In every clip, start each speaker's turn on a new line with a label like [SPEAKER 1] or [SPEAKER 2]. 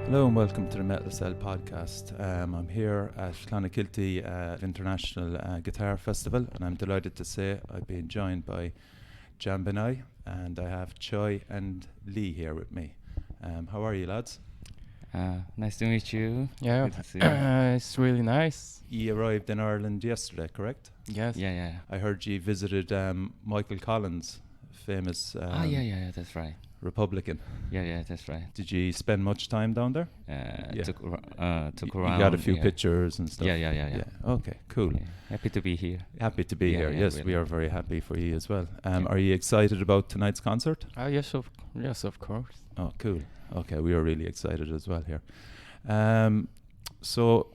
[SPEAKER 1] Hello and welcome to the Metal Cell podcast. I'm here at Clonakilty International Guitar Festival, and I'm delighted to say I've been joined by Jambinai, and I have Choi and Lee here with me. How are you, lads?
[SPEAKER 2] Nice to meet you.
[SPEAKER 3] Yeah,
[SPEAKER 2] Good to see you.
[SPEAKER 3] it's really nice.
[SPEAKER 1] You arrived in Ireland yesterday, correct?
[SPEAKER 3] Yes.
[SPEAKER 2] Yeah.
[SPEAKER 1] I heard you visited Michael Collins, famous
[SPEAKER 2] Yeah, that's right.
[SPEAKER 1] Republican.
[SPEAKER 2] Yeah, that's right.
[SPEAKER 1] Did you spend much time down there?
[SPEAKER 2] Yeah. Took
[SPEAKER 1] You
[SPEAKER 2] around.
[SPEAKER 1] got a few
[SPEAKER 2] yeah.
[SPEAKER 1] pictures and stuff?
[SPEAKER 2] Yeah.
[SPEAKER 1] Okay, cool.
[SPEAKER 2] Yeah. Happy to be here.
[SPEAKER 1] Happy to be here.
[SPEAKER 2] Yeah,
[SPEAKER 1] Yes,
[SPEAKER 2] really.
[SPEAKER 1] we are very happy for you as well. Are you excited about tonight's concert?
[SPEAKER 3] Yes, of course.
[SPEAKER 1] Oh, cool. Okay, we are really excited as well here. So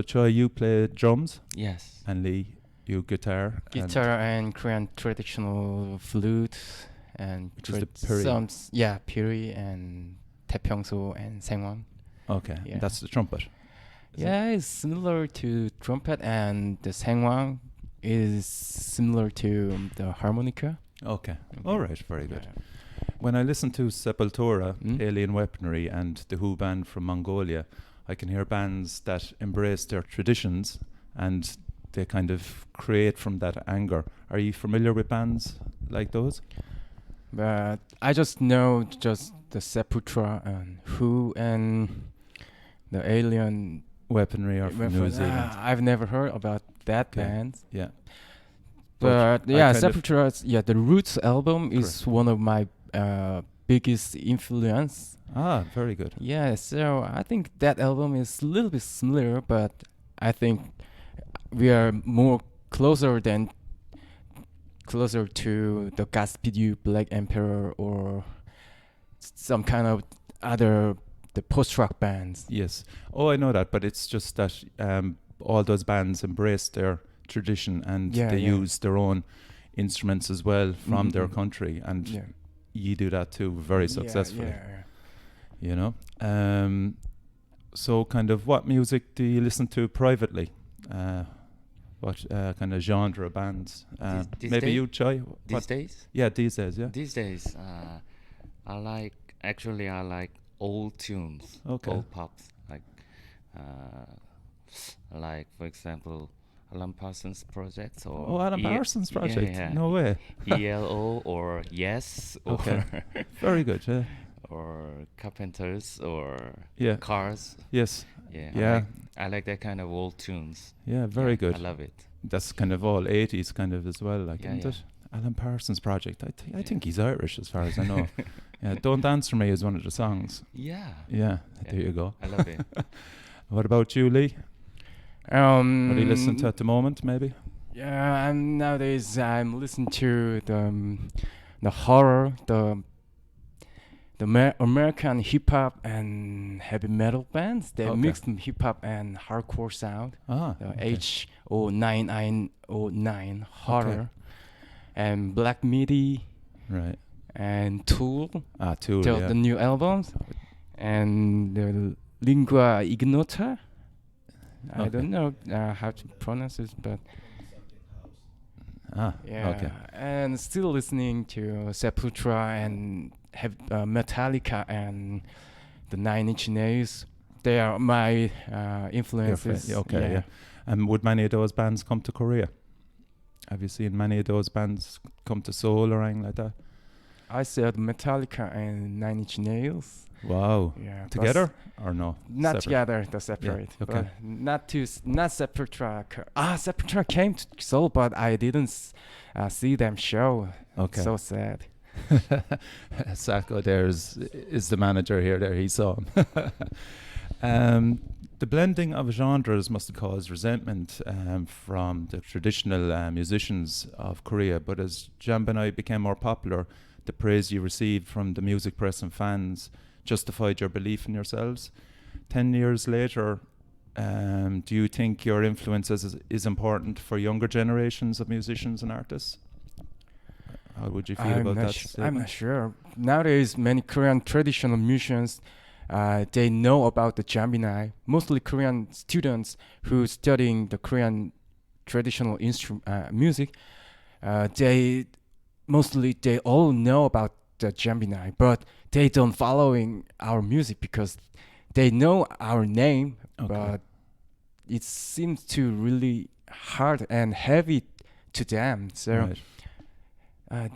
[SPEAKER 1] Choi, you play drums,
[SPEAKER 2] Yes.
[SPEAKER 1] and Lee, you guitar.
[SPEAKER 3] Guitar and Korean traditional flute and
[SPEAKER 1] Which is the piri.
[SPEAKER 3] piri and taepyeongso and sangwon.
[SPEAKER 1] Okay,
[SPEAKER 3] Yeah.
[SPEAKER 1] that's the trumpet. Is it?
[SPEAKER 3] Yeah, it's similar to trumpet, and the sangwon is similar to the harmonica.
[SPEAKER 1] Okay. All right, very good. When I listen to Sepultura, Alien Weaponry, and the Who band from Mongolia, I can hear bands that embrace their traditions and they kind of create from that anger. Are you familiar with bands like those?
[SPEAKER 3] But I just know just the Sepultura and Who and the Alien
[SPEAKER 1] Weaponry are from New Zealand.
[SPEAKER 3] I've never heard about that
[SPEAKER 1] Okay.
[SPEAKER 3] band.
[SPEAKER 1] Yeah.
[SPEAKER 3] But
[SPEAKER 1] I
[SPEAKER 3] yeah,
[SPEAKER 1] kind of-
[SPEAKER 3] Sepultura, the Roots album is
[SPEAKER 1] Correct.
[SPEAKER 3] one of my biggest influence.
[SPEAKER 1] Ah, very good.
[SPEAKER 3] Yeah, so I think that album is a little bit similar, but I think we are more closer to the Gaspidu Black Emperor or some kind of other the post-rock bands.
[SPEAKER 1] Yes. Oh, I know that, but it's just that all those bands embrace their tradition and they use their own instruments as well from their country, and you do that too very successfully. You know. So, kind of, what music do you listen to privately? What kind of genre bands?
[SPEAKER 2] These
[SPEAKER 1] Maybe
[SPEAKER 2] day-
[SPEAKER 1] you, Choi?
[SPEAKER 2] These days?
[SPEAKER 1] Yeah, these days. Yeah.
[SPEAKER 2] These days, I like old tunes.
[SPEAKER 1] Okay.
[SPEAKER 2] Old pops. Like, for example, Alan Parsons Project or
[SPEAKER 1] Oh, Alan Parsons Project.
[SPEAKER 2] Yeah.
[SPEAKER 1] No way.
[SPEAKER 2] ELO or Yes or
[SPEAKER 1] Okay. Very good. Yeah.
[SPEAKER 2] or Carpenters or
[SPEAKER 1] Yeah.
[SPEAKER 2] Cars.
[SPEAKER 1] Yes.
[SPEAKER 2] Yeah.
[SPEAKER 1] Yeah.
[SPEAKER 2] I like that kind of old tunes.
[SPEAKER 1] Yeah. Very
[SPEAKER 2] Yeah,
[SPEAKER 1] good.
[SPEAKER 2] I love it.
[SPEAKER 1] That's kind of all 80s kind of as well, like,
[SPEAKER 2] Yeah,
[SPEAKER 1] isn't
[SPEAKER 2] yeah.
[SPEAKER 1] it? Alan Parsons Project. I think he's Irish as far as I know. Yeah, Don't Answer Me is one of the songs.
[SPEAKER 2] Yeah.
[SPEAKER 1] Yeah, there you go.
[SPEAKER 2] I love it.
[SPEAKER 1] What about you, Lee? What are you listening to at the moment, maybe?
[SPEAKER 3] Yeah, and nowadays I'm listening to the horror, the American hip hop and heavy metal bands. They
[SPEAKER 1] Okay.
[SPEAKER 3] mixed hip hop and hardcore sound.
[SPEAKER 1] Ah,
[SPEAKER 3] The
[SPEAKER 1] okay.
[SPEAKER 3] H0909 horror and Black Midi
[SPEAKER 1] Right.
[SPEAKER 3] and Tool.
[SPEAKER 1] Ah, Tool,
[SPEAKER 3] The new albums and the Lingua Ignota. I
[SPEAKER 1] Okay.
[SPEAKER 3] don't know how to pronounce it, but yeah.
[SPEAKER 1] Okay.
[SPEAKER 3] And still listening to Sepultura and Metallica and the Nine Inch Nails. They are my influences.
[SPEAKER 1] Okay, yeah. And would many of those bands come to Korea? Have you seen many of those bands come to Seoul or anything like that?
[SPEAKER 3] I said Metallica and Nine Inch Nails.
[SPEAKER 1] Wow.
[SPEAKER 3] Yeah.
[SPEAKER 1] Together or no?
[SPEAKER 3] Not
[SPEAKER 1] Separate?
[SPEAKER 3] together, they're separate.
[SPEAKER 1] okay.
[SPEAKER 3] But not Sepultura. Sepultura came to Seoul, but I didn't see them show.
[SPEAKER 1] Okay.
[SPEAKER 3] So sad.
[SPEAKER 1] Sacco there is the manager here. There, he saw him. The blending of genres must have caused resentment from the traditional musicians of Korea, but as Jambinai became more popular, the praise you received from the music press and fans justified your belief in yourselves. 10 years later, Do you think your influence is important for younger generations of musicians and artists? How would you feel about that?
[SPEAKER 3] I'm not sure. Nowadays, many Korean traditional musicians, they know about the Jambinai. Mostly Korean students who studying the Korean traditional music, they all know about the Jambinai, but they don't following our music because they know our name, but it seems to really hard and heavy to them. So.
[SPEAKER 1] Right.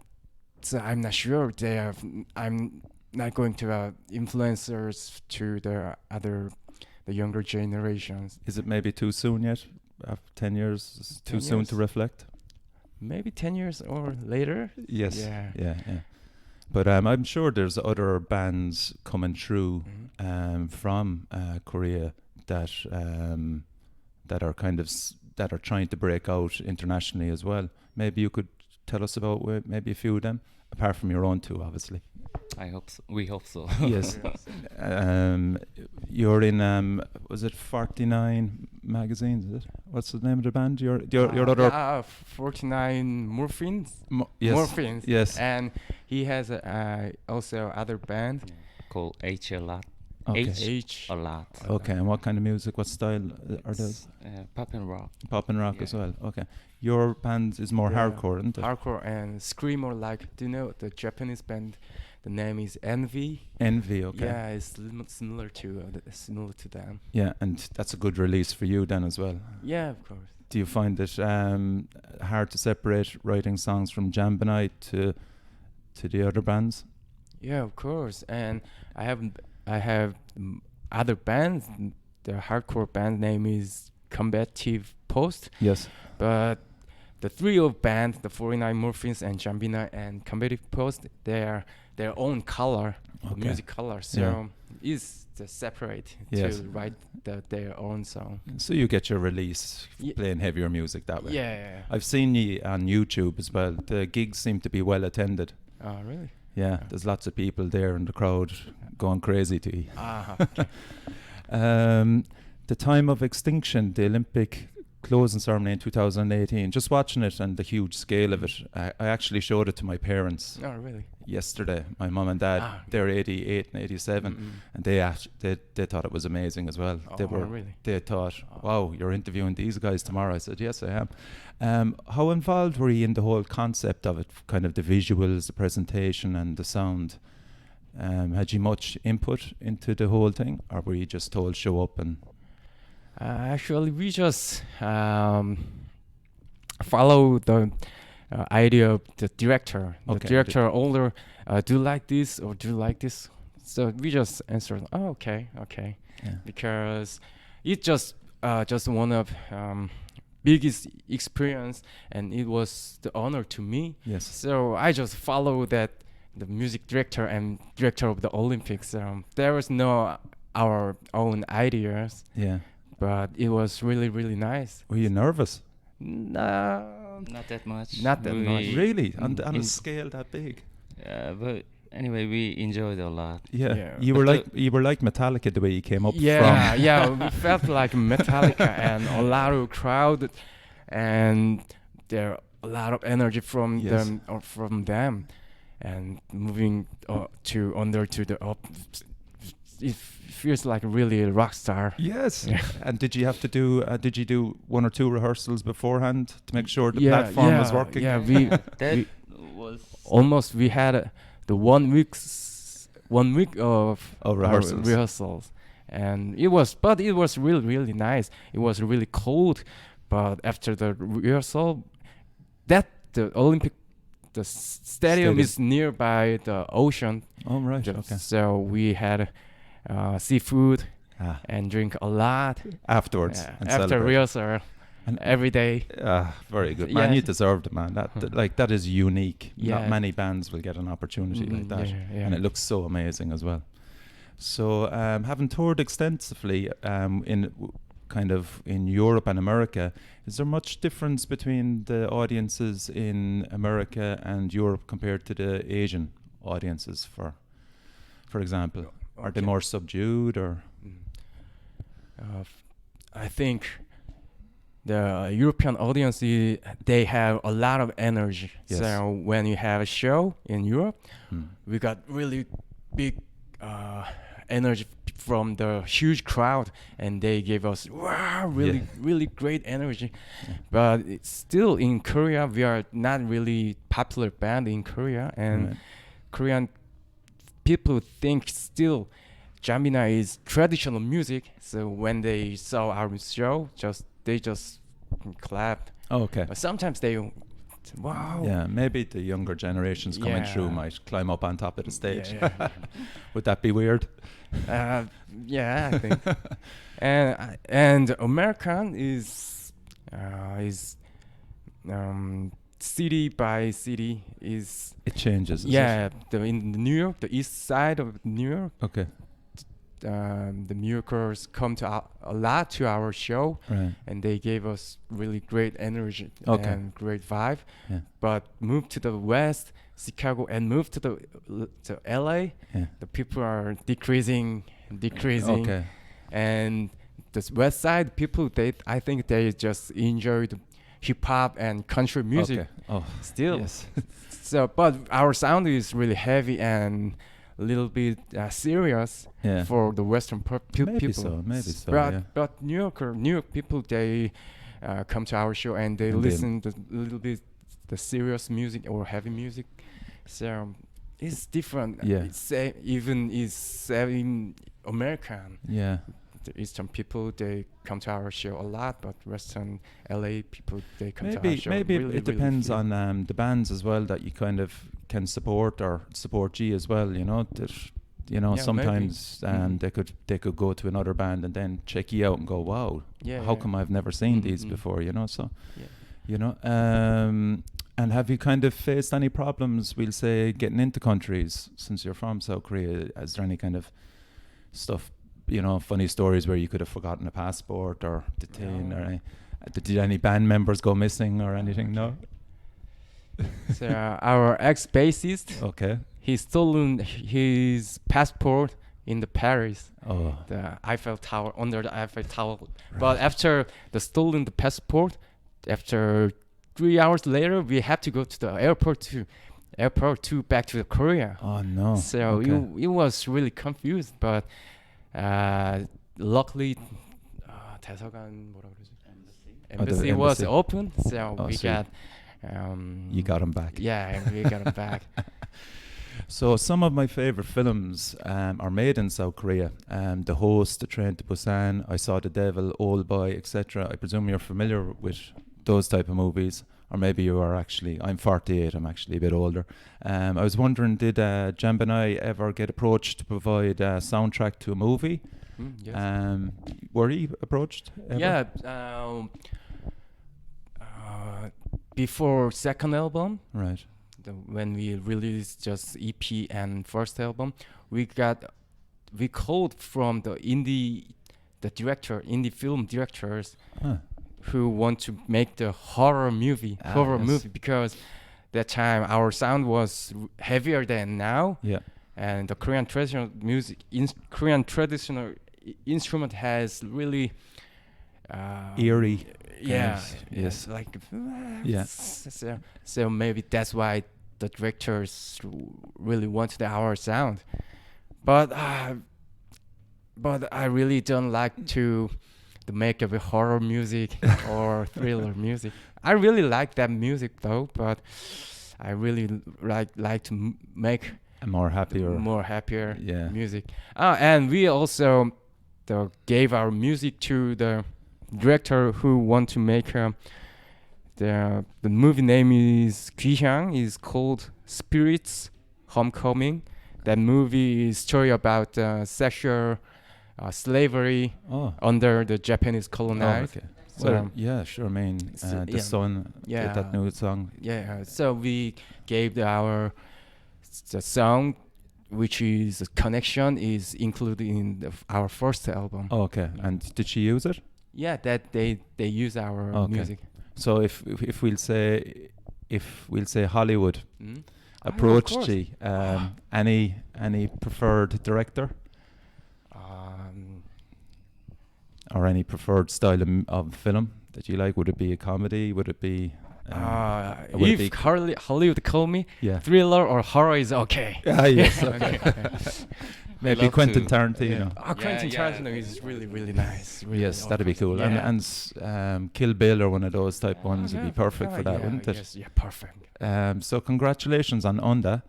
[SPEAKER 3] So I'm not sure I'm not going to influencers to the younger generations.
[SPEAKER 1] Is it maybe too soon yet? After 10 years, is too
[SPEAKER 3] 10
[SPEAKER 1] soon
[SPEAKER 3] years?
[SPEAKER 1] to reflect?
[SPEAKER 3] Maybe 10 years or later.
[SPEAKER 1] Yes.
[SPEAKER 3] Yeah.
[SPEAKER 1] But I'm sure there's other bands coming through from Korea that are kind of that are trying to break out internationally as well. Maybe you could tell us about maybe a few of them, apart from your own two, obviously.
[SPEAKER 2] I hope so. We hope so.
[SPEAKER 1] Yes. You're in was it 49 magazines? Is it? What's the name of the band? Your other
[SPEAKER 3] 49 Morphines.
[SPEAKER 1] Yes.
[SPEAKER 3] Morphines.
[SPEAKER 1] Yes.
[SPEAKER 3] And he has also other band
[SPEAKER 2] Called H a lot.
[SPEAKER 1] Okay.
[SPEAKER 3] H.
[SPEAKER 2] A lot.
[SPEAKER 1] Okay. And what kind of music? What style are those?
[SPEAKER 2] Pop and rock.
[SPEAKER 1] Pop and rock as well. Okay. Your band is more hardcore, isn't it?
[SPEAKER 3] Hardcore and screamo. Like, do you know the Japanese band? The name is Envy.
[SPEAKER 1] Envy. Okay.
[SPEAKER 3] Yeah, it's similar to them.
[SPEAKER 1] Yeah, and that's a good release for you then as well.
[SPEAKER 3] Yeah, of course.
[SPEAKER 1] Do you find it hard to separate writing songs from Jambinai to the other bands?
[SPEAKER 3] Yeah, of course. And I have other bands. The hardcore band name is Combative Post.
[SPEAKER 1] Yes.
[SPEAKER 3] But the three of bands, the 49 Morphines and Jambinai and Combative Post, they are their own color, music color. So it's separate to write their own song.
[SPEAKER 1] So you get your release playing heavier music that way.
[SPEAKER 3] Yeah.
[SPEAKER 1] I've seen you on YouTube as well. The gigs seem to be well attended.
[SPEAKER 3] Oh, really?
[SPEAKER 1] Yeah, there's lots of people there in the crowd going crazy to you.
[SPEAKER 3] Okay.
[SPEAKER 1] The time of extinction, the Olympic closing ceremony in 2018, just watching it and the huge scale of it, I actually showed it to my parents
[SPEAKER 3] really?
[SPEAKER 1] yesterday. My mum and dad, they're 88 and 87, and they thought it was amazing as well.
[SPEAKER 3] Really?
[SPEAKER 1] They thought, wow, you're interviewing these guys tomorrow. I said, yes, I am. How involved were you in the whole concept of it, kind of the visuals, the presentation and the sound? Had you much input into the whole thing, or were you just told show up and...
[SPEAKER 3] Actually, we just follow the idea of the director. The director older, do you like this or do you like this? So we just answered, okay.
[SPEAKER 1] Yeah.
[SPEAKER 3] Because it's just one of biggest experience, and it was the honor to me.
[SPEAKER 1] Yes.
[SPEAKER 3] So I just follow that the music director and director of the Olympics. There was no our own ideas.
[SPEAKER 1] Yeah.
[SPEAKER 3] But it was really, really nice.
[SPEAKER 1] Were you nervous?
[SPEAKER 3] No,
[SPEAKER 2] Not that much.
[SPEAKER 3] Not that much.
[SPEAKER 1] Really? On a scale that big?
[SPEAKER 2] But anyway, we enjoyed a lot.
[SPEAKER 1] Yeah. You were like Metallica the way you came up from.
[SPEAKER 3] Yeah, we felt like Metallica and a lot of crowd, and there a lot of energy from them, and moving to the up. It feels like really a rock star.
[SPEAKER 1] Yes.
[SPEAKER 3] Yeah.
[SPEAKER 1] And did you have to do? Did you do one or two rehearsals beforehand to make sure the platform was working?
[SPEAKER 3] Yeah, we had the 1 week of rehearsals, and it was really, really nice. It was really cold, but after the rehearsal, the stadium is nearby the ocean.
[SPEAKER 1] Oh, right. Okay.
[SPEAKER 3] So we had seafood and drink a lot
[SPEAKER 1] afterwards. And
[SPEAKER 3] after rehearsal and every day.
[SPEAKER 1] Very good, man. You deserved it, man. That is unique.
[SPEAKER 3] Yeah.
[SPEAKER 1] Not many bands will get an opportunity like that, and it looks so amazing as well. So, having toured extensively in Europe and America, is there much difference between the audiences in America and Europe compared to the Asian audiences, for example? Are they more subdued or?
[SPEAKER 3] I think the European audience they have a lot of energy.
[SPEAKER 1] Yes.
[SPEAKER 3] So when you have a show in Europe,
[SPEAKER 1] Hmm.
[SPEAKER 3] we got really big energy from the huge crowd, and they gave us
[SPEAKER 1] Yeah.
[SPEAKER 3] really great energy.
[SPEAKER 1] Yeah.
[SPEAKER 3] But it's still in Korea, we are not really popular band in Korea, and
[SPEAKER 1] Right.
[SPEAKER 3] Korean people think still Jambinai is traditional music. So when they saw our show, they just clapped.
[SPEAKER 1] Oh, okay.
[SPEAKER 3] But sometimes they, wow.
[SPEAKER 1] Yeah, maybe the younger generations coming through
[SPEAKER 3] Yeah.
[SPEAKER 1] might climb up on top of the stage.
[SPEAKER 3] Yeah.
[SPEAKER 1] Would that be weird?
[SPEAKER 3] Yeah, I think. And American is city by city is
[SPEAKER 1] It changes. Is
[SPEAKER 3] yeah. In New York, the east side of New York,
[SPEAKER 1] It? Okay.
[SPEAKER 3] the New Yorkers come to a lot to our show,
[SPEAKER 1] Right.
[SPEAKER 3] and they gave us really great energy
[SPEAKER 1] Okay.
[SPEAKER 3] and great vibe.
[SPEAKER 1] Yeah.
[SPEAKER 3] But moved to the west, Chicago, and moved to to LA,
[SPEAKER 1] Yeah.
[SPEAKER 3] the people are decreasing,
[SPEAKER 1] Okay.
[SPEAKER 3] and the west side people, I think they just enjoyed hip hop and country music
[SPEAKER 1] Okay. Oh.
[SPEAKER 3] still.
[SPEAKER 1] Yes.
[SPEAKER 3] So, but our sound is really heavy and a little bit serious
[SPEAKER 1] Yeah.
[SPEAKER 3] for the Western
[SPEAKER 1] Maybe
[SPEAKER 3] people.
[SPEAKER 1] so. Maybe so.
[SPEAKER 3] But
[SPEAKER 1] Yeah.
[SPEAKER 3] but New York people, they come to our show and they
[SPEAKER 1] And they-
[SPEAKER 3] listen to a little bit the serious music or heavy music. So it's different.
[SPEAKER 1] Yeah.
[SPEAKER 3] It's even in American.
[SPEAKER 1] Yeah.
[SPEAKER 3] The Eastern people, they come to our show a lot, but Western LA people, they come to our
[SPEAKER 1] Maybe
[SPEAKER 3] show.
[SPEAKER 1] maybe
[SPEAKER 3] really,
[SPEAKER 1] it
[SPEAKER 3] really
[SPEAKER 1] depends
[SPEAKER 3] feel-
[SPEAKER 1] on the bands as well that you kind of can support or support G as well. You know that
[SPEAKER 3] Yeah,
[SPEAKER 1] sometimes
[SPEAKER 3] maybe. Mhm.
[SPEAKER 1] they could go to another band and then check you out and go, wow,
[SPEAKER 3] Yeah,
[SPEAKER 1] how
[SPEAKER 3] yeah.
[SPEAKER 1] come I've never seen these
[SPEAKER 3] Mhm.
[SPEAKER 1] before? You know, so
[SPEAKER 3] Yeah.
[SPEAKER 1] you know. And have you kind of faced any problems, we'll say, getting into countries since you're from South Korea? Is there any kind of stuff, funny stories where you could have forgotten a passport or detained or
[SPEAKER 3] No.
[SPEAKER 1] any? Did any band members go missing or anything? No.
[SPEAKER 3] So our ex-bassist,
[SPEAKER 1] Okay.
[SPEAKER 3] he stolen his passport in the Paris,
[SPEAKER 1] Oh.
[SPEAKER 3] the Eiffel Tower, under the Eiffel Tower. But after the stolen the passport, after 3 hours later, we had to go to the airport to back to Korea.
[SPEAKER 1] Oh no.
[SPEAKER 3] So
[SPEAKER 1] Okay.
[SPEAKER 3] it was really confused, but luckily, 대사관 뭐라 그러지? Embassy was
[SPEAKER 1] embassy.
[SPEAKER 3] open, so
[SPEAKER 1] Oh,
[SPEAKER 3] we
[SPEAKER 1] sweet.
[SPEAKER 3] got.
[SPEAKER 1] You got him back.
[SPEAKER 3] Yeah, we got him back.
[SPEAKER 1] So some of my favorite films are made in South Korea. The Host, The Train to Busan, I Saw the Devil, Old Boy, etc. I presume you're familiar with those type of movies, or maybe you are actually. I'm 48. I'm actually a bit older. I was wondering, did Jambinai ever get approached to provide a soundtrack to a movie?
[SPEAKER 3] Yes.
[SPEAKER 1] Were you approached? Ever?
[SPEAKER 3] Yeah. Before second album,
[SPEAKER 1] Right.
[SPEAKER 3] when we released just EP and first album, we called from the indie film directors
[SPEAKER 1] Huh.
[SPEAKER 3] who want to make the horror movie,
[SPEAKER 1] Yes.
[SPEAKER 3] because that time our sound was heavier than now,
[SPEAKER 1] Yeah.
[SPEAKER 3] and the Korean traditional music, Korean traditional instrument has really
[SPEAKER 1] Eerie.
[SPEAKER 3] yeah,
[SPEAKER 1] of, yes.
[SPEAKER 3] like
[SPEAKER 1] Yeah.
[SPEAKER 3] So maybe that's why the directors really wanted our sound, but I really don't like to make a horror music or thriller music. I really like that music though, but I really like to make
[SPEAKER 1] A more happier.
[SPEAKER 3] more happier
[SPEAKER 1] Yeah.
[SPEAKER 3] music. And we also gave our music to the director who want to make the movie name is 귀향, is called Spirits Homecoming. That movie is story about sexual slavery
[SPEAKER 1] Oh.
[SPEAKER 3] under the Japanese colonize.
[SPEAKER 1] Okay.
[SPEAKER 3] So,
[SPEAKER 1] Well, yeah, sure. I mean,
[SPEAKER 3] So,
[SPEAKER 1] the
[SPEAKER 3] yeah.
[SPEAKER 1] Sun,
[SPEAKER 3] Yeah.
[SPEAKER 1] that new song.
[SPEAKER 3] yeah, so we gave the song, which is Connection, is included in our first album.
[SPEAKER 1] Oh, okay. And did she use it?
[SPEAKER 3] Yeah, that they use our
[SPEAKER 1] Okay.
[SPEAKER 3] music.
[SPEAKER 1] So if we'll say Hollywood
[SPEAKER 3] Mm?
[SPEAKER 1] approached
[SPEAKER 3] course.
[SPEAKER 1] G, any preferred director? or any preferred style of film that you like? Would it be a comedy? Would it be? Would it
[SPEAKER 3] If Hollywood call me,
[SPEAKER 1] Yeah.
[SPEAKER 3] thriller or horror is okay.
[SPEAKER 1] Ah, yes.
[SPEAKER 3] Okay, okay.
[SPEAKER 1] Maybe
[SPEAKER 2] love
[SPEAKER 1] Quentin
[SPEAKER 2] to-
[SPEAKER 1] Tarantino.
[SPEAKER 3] Oh, Quentin Tarantino is really, really nice. Really
[SPEAKER 1] Yes, that'd be cool.
[SPEAKER 3] Yeah.
[SPEAKER 1] And Kill Bill or one of those type ones would be perfect for that,
[SPEAKER 3] yeah,
[SPEAKER 1] wouldn't it?
[SPEAKER 3] Yes, yeah, perfect.
[SPEAKER 1] So congratulations on Onda.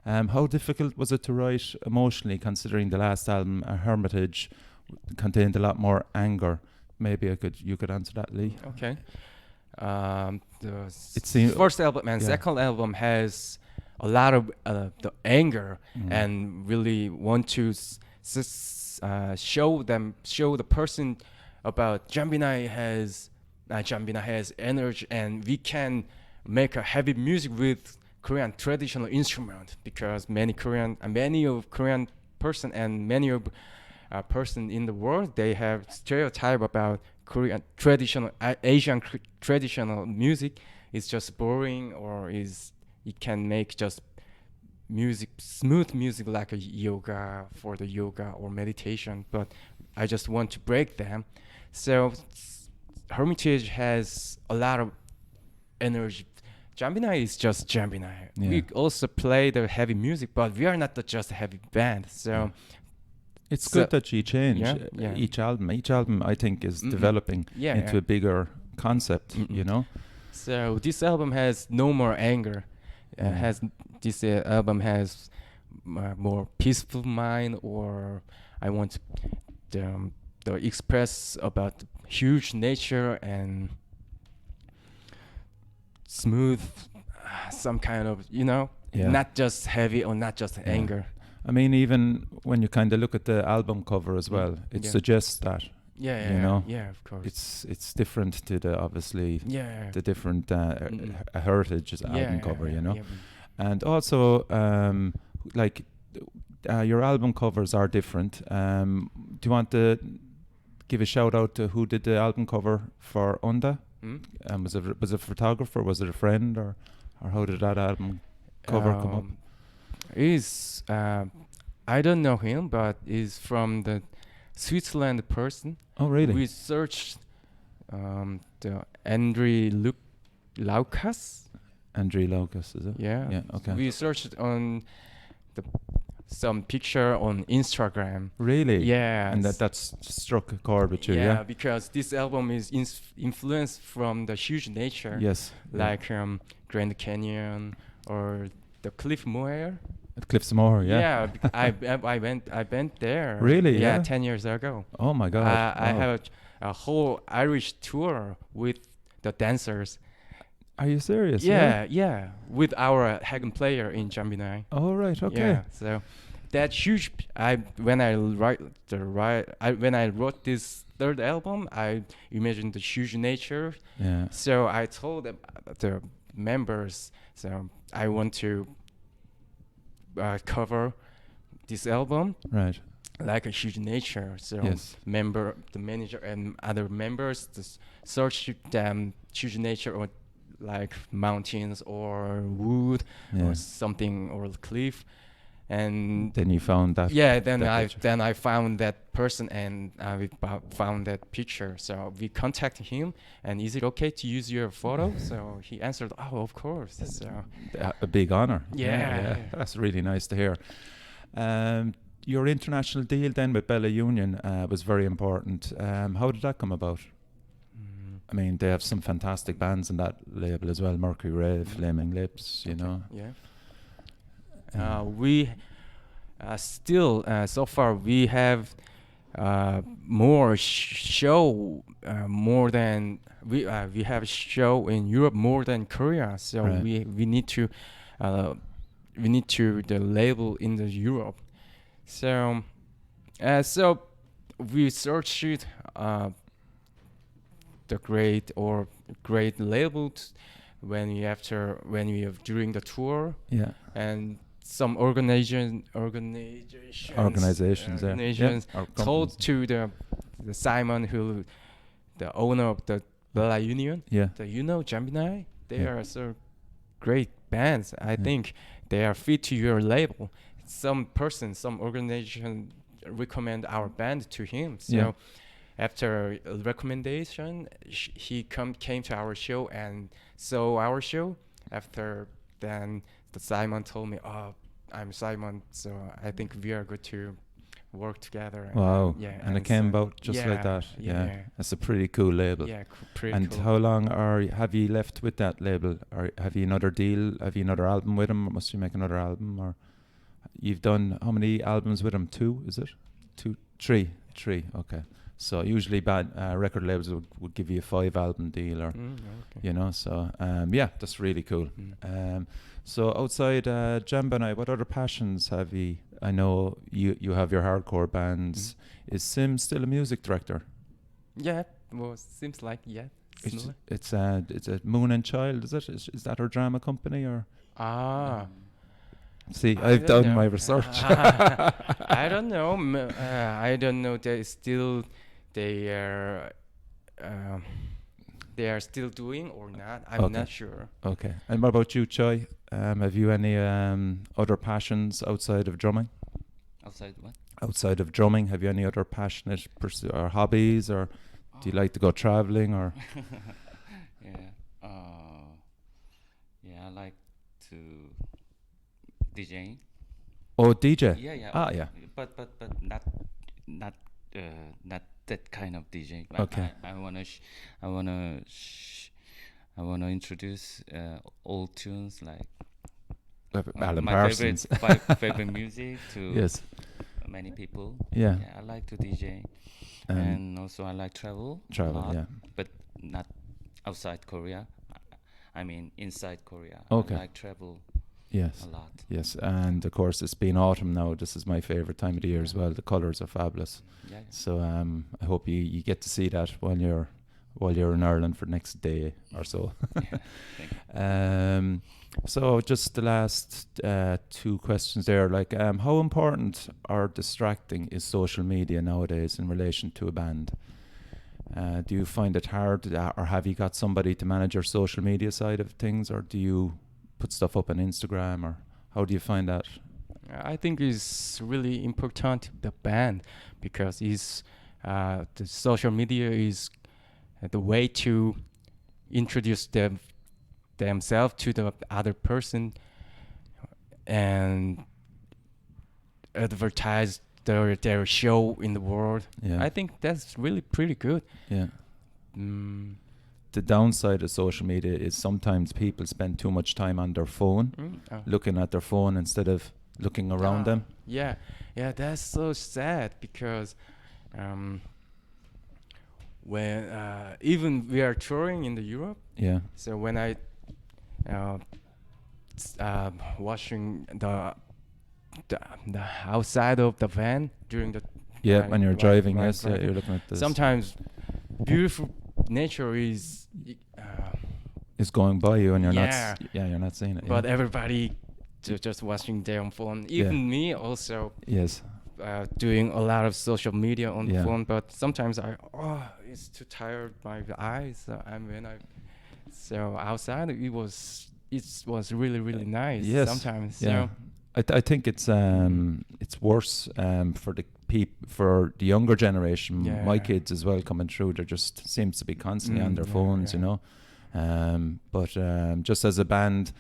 [SPEAKER 1] How difficult was it to write emotionally, considering the last album, Hermitage, contained a lot more anger? Maybe you could answer that, Lee.
[SPEAKER 3] Okay. The
[SPEAKER 1] seems-
[SPEAKER 3] first album and
[SPEAKER 1] yeah.
[SPEAKER 3] second album has a lot of the anger and really want to show the person about Jambinai has energy, and we can make a heavy music with Korean traditional instrument, because many of Korean person and many of person in the world, they have stereotype about Korean traditional Asian traditional music is just boring, or it can make just smooth music like a yoga or meditation, but I just want to break them. So Hermitage has a lot of energy. Jambinai is just Jambinai.
[SPEAKER 1] Yeah.
[SPEAKER 3] We also play the heavy music, but we are not just a heavy band. So
[SPEAKER 1] It's good that you change
[SPEAKER 3] yeah.
[SPEAKER 1] each album. Each album, I think, is developing
[SPEAKER 3] Yeah,
[SPEAKER 1] into
[SPEAKER 3] yeah.
[SPEAKER 1] a bigger concept, you know?
[SPEAKER 3] So this album has no more anger. This album has more peaceful mind, or I want to express about huge nature and smooth, some kind of,
[SPEAKER 1] Yeah.
[SPEAKER 3] not just heavy or not just anger.
[SPEAKER 1] I mean, even when you kind of look at the album cover as well, it
[SPEAKER 3] Yeah.
[SPEAKER 1] suggests that.
[SPEAKER 3] Yeah,
[SPEAKER 1] You know,
[SPEAKER 3] yeah, of course.
[SPEAKER 1] It's different to the, obviously,
[SPEAKER 3] Yeah.
[SPEAKER 1] the different Heritage album
[SPEAKER 3] Yeah,
[SPEAKER 1] cover,
[SPEAKER 3] yeah,
[SPEAKER 1] you know?
[SPEAKER 3] yeah.
[SPEAKER 1] And also, like, your album covers are different. Do you want to give a shout out to who did the album cover for Onda? Was it a photographer? Was it a friend, or how did that album cover come up?
[SPEAKER 3] Is I don't know him, but is from the Switzerland person.
[SPEAKER 1] Oh, really?
[SPEAKER 3] We searched the Andre Laukas.
[SPEAKER 1] Andre Lucas, is it?
[SPEAKER 3] Yeah.
[SPEAKER 1] Yeah, okay.
[SPEAKER 3] We searched on some picture on Instagram.
[SPEAKER 1] Really?
[SPEAKER 3] Yeah.
[SPEAKER 1] And that's struck a chord with you,
[SPEAKER 3] yeah,
[SPEAKER 1] yeah?
[SPEAKER 3] because this album is influenced from the huge nature.
[SPEAKER 1] Yes.
[SPEAKER 3] Like Grand Canyon or the Cliff Moher.
[SPEAKER 1] At Cliffs Moher, yeah.
[SPEAKER 3] I went there.
[SPEAKER 1] Really?
[SPEAKER 3] Yeah,
[SPEAKER 1] Yeah.
[SPEAKER 3] 10 years ago.
[SPEAKER 1] Oh my God.
[SPEAKER 3] I
[SPEAKER 1] Wow.
[SPEAKER 3] have a whole Irish tour with the dancers.
[SPEAKER 1] Are you serious?
[SPEAKER 3] Yeah, with our Hagen player in Jambinai.
[SPEAKER 1] Oh, right, okay.
[SPEAKER 3] Yeah, so that huge. When I wrote this third album, I imagined the huge nature.
[SPEAKER 1] Yeah.
[SPEAKER 3] So I told the members, so I want to cover this album
[SPEAKER 1] Right.
[SPEAKER 3] like a huge nature. So
[SPEAKER 1] Yes.
[SPEAKER 3] the manager and other members just search them huge nature, or like mountains or wood
[SPEAKER 1] Yeah.
[SPEAKER 3] or something, or cliff. And
[SPEAKER 1] Then you found that.
[SPEAKER 3] yeah,
[SPEAKER 1] that picture.
[SPEAKER 3] I found that person, and we found that picture. So we contacted him, and is it okay to use your photo? So he answered, "Oh, of course." So
[SPEAKER 1] A big honor.
[SPEAKER 3] Yeah.
[SPEAKER 1] That's really nice to hear. Your international deal then with Bella Union was very important. How did that come about? I mean, they have some fantastic bands in that label as well. Mercury Rev, Flaming Lips, you know.
[SPEAKER 3] yeah. We still so far we have more show more than we have show in Europe more than Korea. So
[SPEAKER 1] Right.
[SPEAKER 3] we need to the label in the Europe. So so we searched the great labels when we during the tour.
[SPEAKER 1] Yeah.
[SPEAKER 3] And some organizations
[SPEAKER 1] Yeah.
[SPEAKER 3] or told
[SPEAKER 1] companies.
[SPEAKER 3] to the Simon, who the owner of the Bella Union,
[SPEAKER 1] Yeah.
[SPEAKER 3] that Jambinai, they
[SPEAKER 1] Yeah.
[SPEAKER 3] are so great bands. I think they are fit to your label. Some organization recommend our band to him. So
[SPEAKER 1] Yeah.
[SPEAKER 3] after a recommendation, he came to our show and saw our show. After then, the Simon told me, "Oh, I'm Simon, so I think we are good to work together." And
[SPEAKER 1] Wow.
[SPEAKER 3] yeah,
[SPEAKER 1] And it came about just like
[SPEAKER 3] yeah,
[SPEAKER 1] that. Yeah.
[SPEAKER 3] yeah.
[SPEAKER 1] That's a pretty cool label.
[SPEAKER 3] Yeah, pretty
[SPEAKER 1] And
[SPEAKER 3] cool.
[SPEAKER 1] how long have you left with that label? Or have you another deal? Have you another album with them? Or must you make another album? Or you've done how many albums with them? 2, is it? 2, 3, 3. Okay. So usually record labels would give you a 5-album deal, or
[SPEAKER 3] Okay.
[SPEAKER 1] you know. So yeah, that's really cool. So outside Jambinai, what other passions have you? I know you have your hardcore bands. Is Sim still a music director?
[SPEAKER 3] Yeah, well, seems like
[SPEAKER 1] It's a Moon and Child, is it? Is that her drama company, or?
[SPEAKER 3] Ah.
[SPEAKER 1] See,
[SPEAKER 3] I
[SPEAKER 1] I've
[SPEAKER 3] don't
[SPEAKER 1] done
[SPEAKER 3] know.
[SPEAKER 1] my research.
[SPEAKER 3] I don't know. I don't know. They are they are still doing or not. I'm
[SPEAKER 1] Okay.
[SPEAKER 3] not sure.
[SPEAKER 1] Okay. And what about you, Choi? Have you any other passions outside of drumming?
[SPEAKER 2] Outside what?
[SPEAKER 1] Outside of drumming, have you any other passionate or hobbies, or do you like to go traveling, or?
[SPEAKER 2] Yeah. Yeah, I like to DJing.
[SPEAKER 1] Oh, DJ.
[SPEAKER 2] Yeah, yeah.
[SPEAKER 1] Ah, yeah.
[SPEAKER 2] But not not that kind of DJ.
[SPEAKER 1] Okay.
[SPEAKER 2] I wanna introduce old tunes like
[SPEAKER 1] Alan
[SPEAKER 2] my
[SPEAKER 1] Parsons.
[SPEAKER 2] favorite music to
[SPEAKER 1] Yes.
[SPEAKER 2] many people.
[SPEAKER 1] Yeah.
[SPEAKER 2] I like to DJ,
[SPEAKER 1] Um,
[SPEAKER 2] and also I like travel. a
[SPEAKER 1] Travel.
[SPEAKER 2] lot,
[SPEAKER 1] Yeah.
[SPEAKER 2] but not outside Korea. I mean inside Korea.
[SPEAKER 1] Okay.
[SPEAKER 2] I like travel
[SPEAKER 1] Yes.
[SPEAKER 2] a lot.
[SPEAKER 1] Yes. And of course, it's been autumn now. This is my favorite time of the year as well. The colours are fabulous.
[SPEAKER 2] Yeah.
[SPEAKER 1] So I hope you get to see that while you're in Ireland for the next day or so.
[SPEAKER 2] Yeah, thank you.
[SPEAKER 1] So just the last 2 questions there. Like, how important or distracting is social media nowadays in relation to a band? Do you find it hard, or have you got somebody to manage your social media side of things, or do you put stuff up on Instagram, or how do you find that?
[SPEAKER 3] I think it's really important to the band because the social media is the way to introduce themselves to the other person and advertise their show in the world.
[SPEAKER 1] Yeah.
[SPEAKER 3] I think that's really pretty good.
[SPEAKER 1] Yeah.
[SPEAKER 3] Mm.
[SPEAKER 1] The downside of social media is sometimes people spend too much time on their phone, looking at their phone instead of looking around them.
[SPEAKER 3] Yeah, that's so sad because when even we are touring in the Europe,
[SPEAKER 1] Yeah.
[SPEAKER 3] so when I watching the outside of the van during the
[SPEAKER 1] Yeah, when you're driving,
[SPEAKER 3] while
[SPEAKER 1] yes, yeah,
[SPEAKER 3] driving,
[SPEAKER 1] you're looking at this.
[SPEAKER 3] sometimes beautiful nature is
[SPEAKER 1] It's going by you, and you're
[SPEAKER 3] Yeah.
[SPEAKER 1] you're not seeing it.
[SPEAKER 3] but
[SPEAKER 1] yeah.
[SPEAKER 3] everybody just watching their phone.
[SPEAKER 1] Yeah.
[SPEAKER 3] Even me also
[SPEAKER 1] Yes.
[SPEAKER 3] doing a lot of social media on
[SPEAKER 1] Yeah.
[SPEAKER 3] the phone, but sometimes it's too tired my eyes. So outside it was really nice.
[SPEAKER 1] Yes.
[SPEAKER 3] Sometimes.
[SPEAKER 1] Yeah. I think it's worse for for the younger generation.
[SPEAKER 3] Yeah.
[SPEAKER 1] My kids as well coming through. They just seems to be constantly on their phones, you know. But just as a band,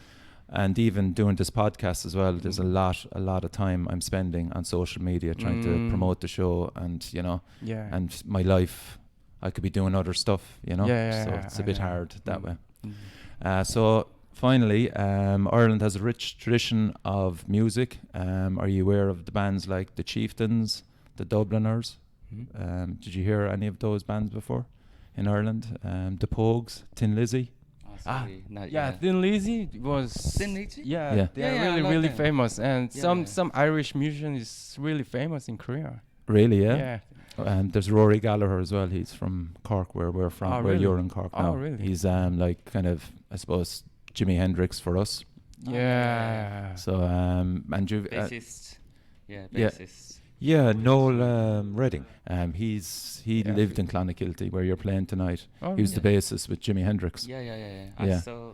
[SPEAKER 1] and even doing this podcast as well, there's a lot of time I'm spending on social media trying to promote the show, and you know,
[SPEAKER 3] Yeah.
[SPEAKER 1] and my life, I could be doing other stuff, you know.
[SPEAKER 3] Yeah,
[SPEAKER 1] so
[SPEAKER 3] yeah,
[SPEAKER 1] it's a
[SPEAKER 3] I
[SPEAKER 1] bit
[SPEAKER 3] know.
[SPEAKER 1] hard that way.
[SPEAKER 3] Mm.
[SPEAKER 1] So finally, Ireland has a rich tradition of music. Are you aware of the bands like the Chieftains, the Dubliners?
[SPEAKER 3] Mhm.
[SPEAKER 1] Did you hear any of those bands before in Ireland? The Pogues, Tin Lizzy.
[SPEAKER 2] Sorry, not
[SPEAKER 3] Yeah,
[SPEAKER 2] yet.
[SPEAKER 3] Thin Lizzy was.
[SPEAKER 2] Thin Lizzy?
[SPEAKER 3] Yeah,
[SPEAKER 1] Yeah.
[SPEAKER 3] they are
[SPEAKER 2] Yeah, I
[SPEAKER 3] really
[SPEAKER 2] like
[SPEAKER 3] really
[SPEAKER 2] them.
[SPEAKER 3] famous, and
[SPEAKER 2] Yeah.
[SPEAKER 3] some Irish musician is really famous in Korea.
[SPEAKER 1] Really, yeah.
[SPEAKER 3] Yeah.
[SPEAKER 1] There's Rory Gallagher as well. He's from Cork, where we're from,
[SPEAKER 3] Oh,
[SPEAKER 1] where
[SPEAKER 3] really?
[SPEAKER 1] you're in Cork
[SPEAKER 3] Oh,
[SPEAKER 1] now.
[SPEAKER 3] really?
[SPEAKER 1] He's like kind of, I suppose, Jimi Hendrix for us.
[SPEAKER 3] Yeah.
[SPEAKER 1] So and you,
[SPEAKER 2] Bassist. Yeah,
[SPEAKER 1] yeah.
[SPEAKER 2] bassist.
[SPEAKER 1] yeah, Noel Redding. He
[SPEAKER 3] Yeah.
[SPEAKER 1] lived in Clonakilty, where you're playing tonight.
[SPEAKER 3] Oh,
[SPEAKER 1] He was the
[SPEAKER 3] really?
[SPEAKER 1] bassist with Jimi Hendrix.
[SPEAKER 2] Yeah.
[SPEAKER 1] Yeah.
[SPEAKER 2] I saw.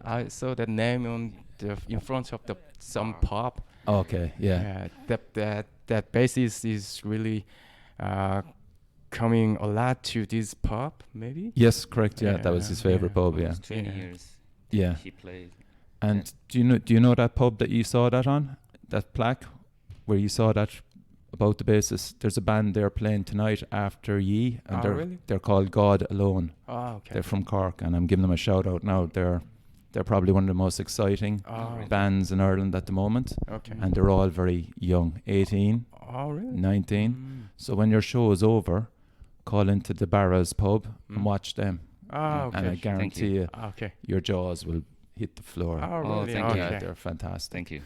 [SPEAKER 3] I saw that name on in front of some pub.
[SPEAKER 1] Okay, yeah.
[SPEAKER 3] That bassist is really coming a lot to this pub, maybe.
[SPEAKER 1] Yes, correct. Yeah, that was his favorite pub. Yeah,
[SPEAKER 2] Almost 20
[SPEAKER 3] Yeah.
[SPEAKER 2] years
[SPEAKER 1] yeah.
[SPEAKER 2] he played.
[SPEAKER 1] And do you know that pub that you saw that on, that plaque, where you saw that about the basis? There's a band there playing tonight after ye, and
[SPEAKER 3] Really?
[SPEAKER 1] they're called God Alone.
[SPEAKER 3] Oh, okay.
[SPEAKER 1] They're from Cork, and I'm giving them a shout out now. They're probably one of the most exciting
[SPEAKER 3] Oh,
[SPEAKER 1] bands in Ireland at the moment,
[SPEAKER 3] okay.
[SPEAKER 1] and they're all very young, 18,
[SPEAKER 3] Oh, really?
[SPEAKER 1] 19.
[SPEAKER 3] Mm.
[SPEAKER 1] So when your show is over, call into the Barras pub and watch them,
[SPEAKER 3] Oh, okay.
[SPEAKER 1] and I guarantee you,
[SPEAKER 3] Okay.
[SPEAKER 1] your jaws will hit the floor.
[SPEAKER 3] Oh,
[SPEAKER 2] Oh,
[SPEAKER 3] really?
[SPEAKER 2] thank you.
[SPEAKER 1] Yeah,
[SPEAKER 3] Okay.
[SPEAKER 1] they're fantastic.
[SPEAKER 2] Thank you.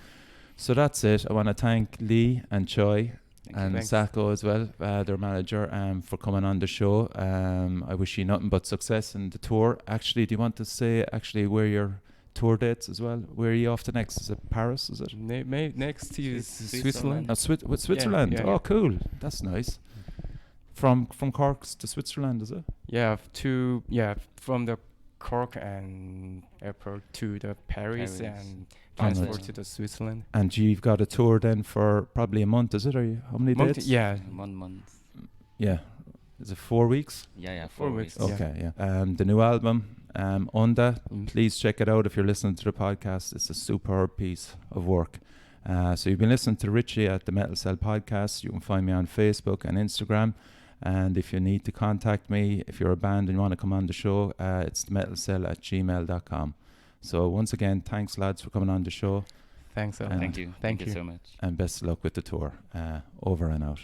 [SPEAKER 1] So that's it. I want to thank Lee and Choi
[SPEAKER 2] Thank
[SPEAKER 1] and
[SPEAKER 3] Thanks.
[SPEAKER 1] Sacco as well, their manager, for coming on the show. I wish you nothing but success in the tour. Actually, do you want to say where your tour dates as well? Where are you off to next? Is it Paris? Is it?
[SPEAKER 3] Next is
[SPEAKER 2] Switzerland.
[SPEAKER 3] Switzerland.
[SPEAKER 1] With Switzerland.
[SPEAKER 3] yeah,
[SPEAKER 1] Oh,
[SPEAKER 3] yeah.
[SPEAKER 1] cool. That's nice. From Cork to Switzerland, is it?
[SPEAKER 3] Yeah, from the Cork and airport to the Paris
[SPEAKER 2] Paris.
[SPEAKER 3] and
[SPEAKER 1] Oh,
[SPEAKER 3] transport
[SPEAKER 2] nice.
[SPEAKER 3] to the Switzerland.
[SPEAKER 1] And you've got a tour then for probably a month, is it? Or how many dates?
[SPEAKER 3] Yeah,
[SPEAKER 2] 1 month.
[SPEAKER 1] Yeah. Is it 4 weeks?
[SPEAKER 2] Yeah,
[SPEAKER 3] 4
[SPEAKER 2] 4
[SPEAKER 3] weeks.
[SPEAKER 2] weeks.
[SPEAKER 3] Yeah.
[SPEAKER 1] Okay, yeah. The new album, Onda,
[SPEAKER 3] Mm.
[SPEAKER 1] please check it out if you're listening to the podcast. It's a superb piece of work. So you've been listening to Richie at the Metal Cell Podcast. You can find me on Facebook and Instagram. And if you need to contact me, if you're a band and you want to come on the show, it's metalcell@gmail.com. So once again, thanks lads for coming on the show,
[SPEAKER 3] thanks a lot.
[SPEAKER 1] And
[SPEAKER 2] Thank you.
[SPEAKER 3] Thank
[SPEAKER 2] you
[SPEAKER 3] you.
[SPEAKER 2] so much.
[SPEAKER 1] and best of luck with the tour. Over and out.